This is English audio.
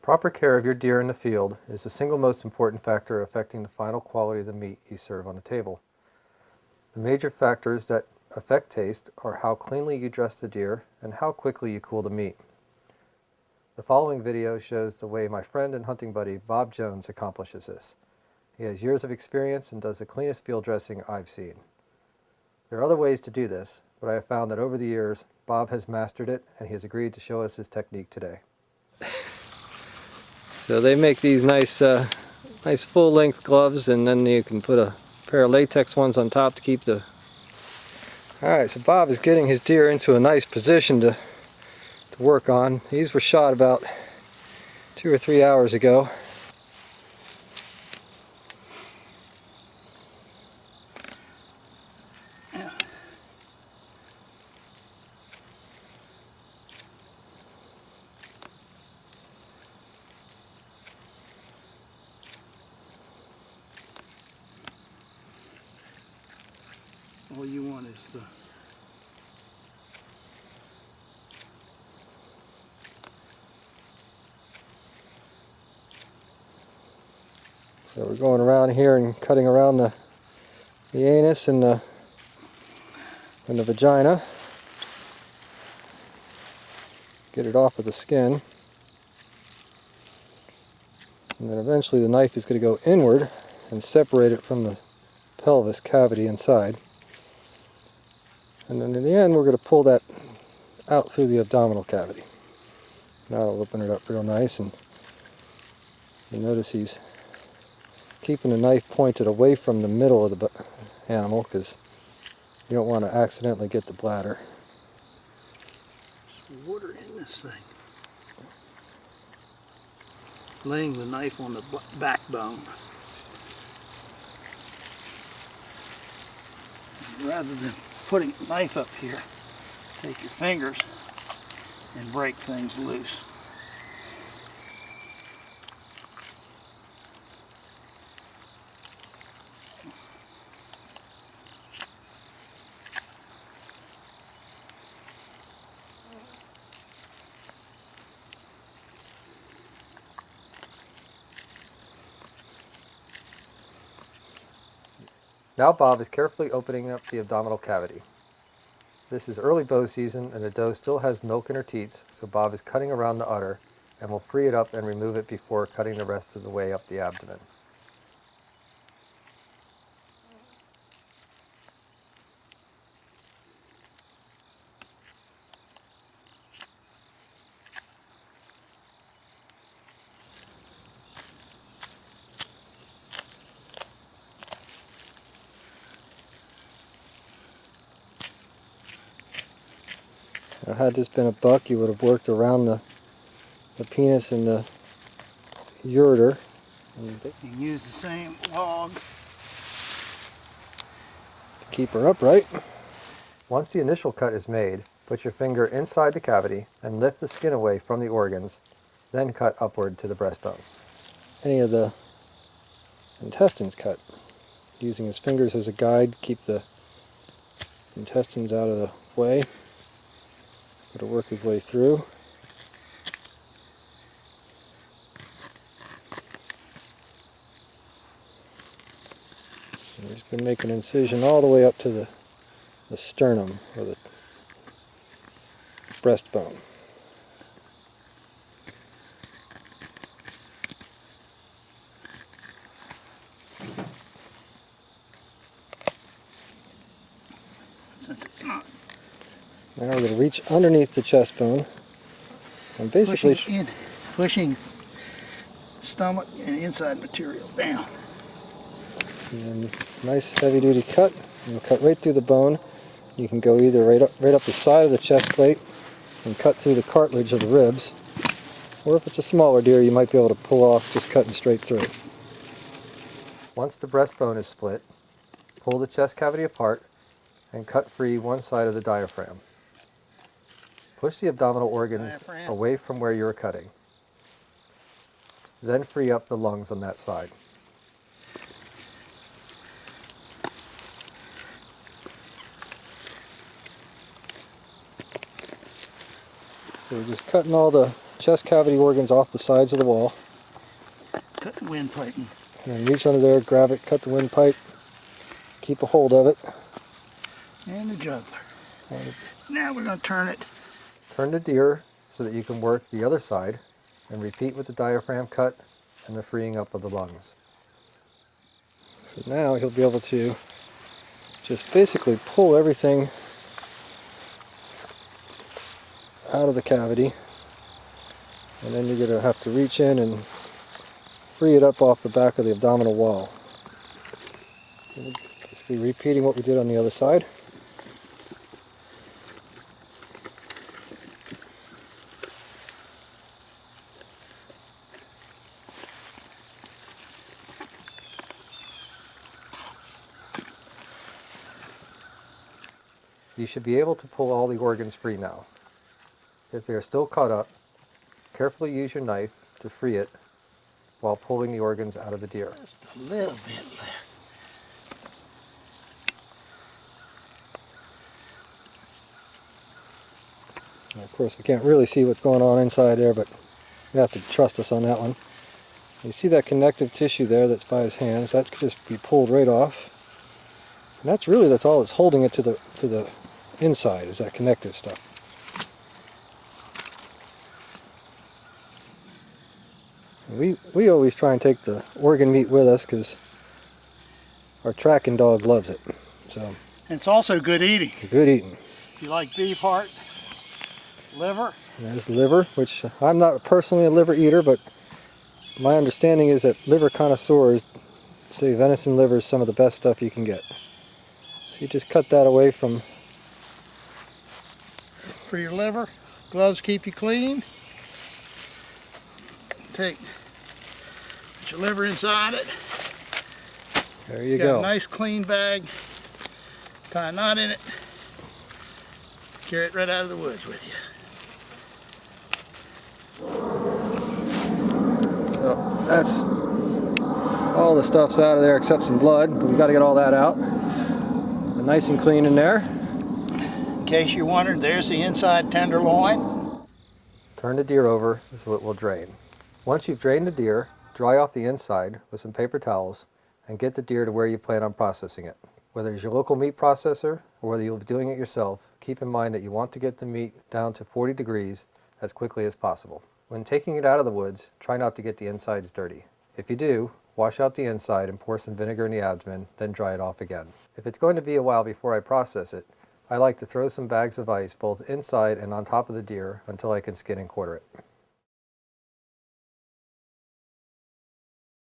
Proper care of your deer in the field is the single most important factor affecting the final quality of the meat you serve on the table. The major factors that affect taste are how cleanly you dress the deer and how quickly you cool the meat. The following video shows the way my friend and hunting buddy Bob Jones accomplishes this. He has years of experience and does the cleanest field dressing I've seen. There are other ways to do this, but I have found that over the years, Bob has mastered it and he has agreed to show us his technique today. So they make these nice full-length gloves, and then you can put a pair of latex ones on top to keep the... Alright, so Bob is getting his deer into a nice position to work on. These were shot about 2 or 3 hours ago. All you want is the So we're going around here and cutting around the anus and the vagina. Get it off of the skin. And then eventually the knife is going to go inward and separate it from the pelvis cavity inside. And then in the end we're going to pull that out through the abdominal cavity. Now I'll open it up real nice, and you notice he's keeping the knife pointed away from the middle of the animal because you don't want to accidentally get the bladder. There's water in this thing. Laying the knife on the backbone. Rather than putting the knife up here, take your fingers and break things loose. Now Bob is carefully opening up the abdominal cavity. This is early bow season and the doe still has milk in her teats, so Bob is cutting around the udder and will free it up and remove it before cutting the rest of the way up the abdomen. Now, had this been a buck, you would have worked around the penis and the ureter. You can use the same log To keep her upright. Once the initial cut is made, put your finger inside the cavity and lift the skin away from the organs, then cut upward to the breastbone. Any of the intestines cut. Using his fingers as a guide, keep the intestines out of the way. It'll work his way through. And we're just going to make an incision all the way up to the sternum, or the breastbone. since it's not Now we're going to reach underneath the chest bone and basically pushing stomach and inside material down. and nice heavy duty cut. And we'll cut right through the bone. You can go either right up the side of the chest plate and cut through the cartilage of the ribs, or if it's a smaller deer you might be able to pull off just cutting straight through. Once the breastbone is split, pull the chest cavity apart and cut free one side of the diaphragm. Push the abdominal organs away from where you are cutting. Then free up the lungs on that side. So we're just cutting all the chest cavity organs off the sides of the wall. Cut the windpipe. And then reach under there, grab it, cut the windpipe, keep a hold of it. And the juggler. Now we're going to turn it. Turn the deer so that you can work the other side and repeat with the diaphragm cut and the freeing up of the lungs. So now he'll be able to just basically pull everything out of the cavity, and then you're going to have to reach in and free it up off the back of the abdominal wall. Basically repeating what we did on the other side. You should be able to pull all the organs free now. If they are still caught up, carefully use your knife to free it while pulling the organs out of the deer. Just a little bit left. And of course, we can't really see what's going on inside there, but you have to trust us on that one. You see that connective tissue there that's by his hands? That could just be pulled right off. And that's all that's holding it to the inside, is that connective stuff. And we always try and take the organ meat with us because our tracking dog loves it. So And it's also good eating. good eating. If you like beef heart, liver. And there's liver, which I'm not personally a liver eater, but my understanding is that liver connoisseurs say venison liver is some of the best stuff you can get. So you just cut that away from. For your liver, gloves keep you clean. Put your liver inside it. There you Got go. a nice clean bag. Tie a knot in it. Carry it right out of the woods with you. So that's all the stuff's out of there except some blood, but we got to get all that out. And nice and clean in there. In case you're wondering, there's the inside tenderloin. Turn the deer over so it will drain. Once you've drained the deer, dry off the inside with some paper towels and get the deer to where you plan on processing it. Whether it's your local meat processor or whether you'll be doing it yourself, keep in mind that you want to get the meat down to 40 degrees as quickly as possible. When taking it out of the woods, try not to get the insides dirty. If you do, wash out the inside and pour some vinegar in the abdomen, then dry it off again. If it's going to be a while before I process it, I like to throw some bags of ice both inside and on top of the deer until I can skin and quarter it.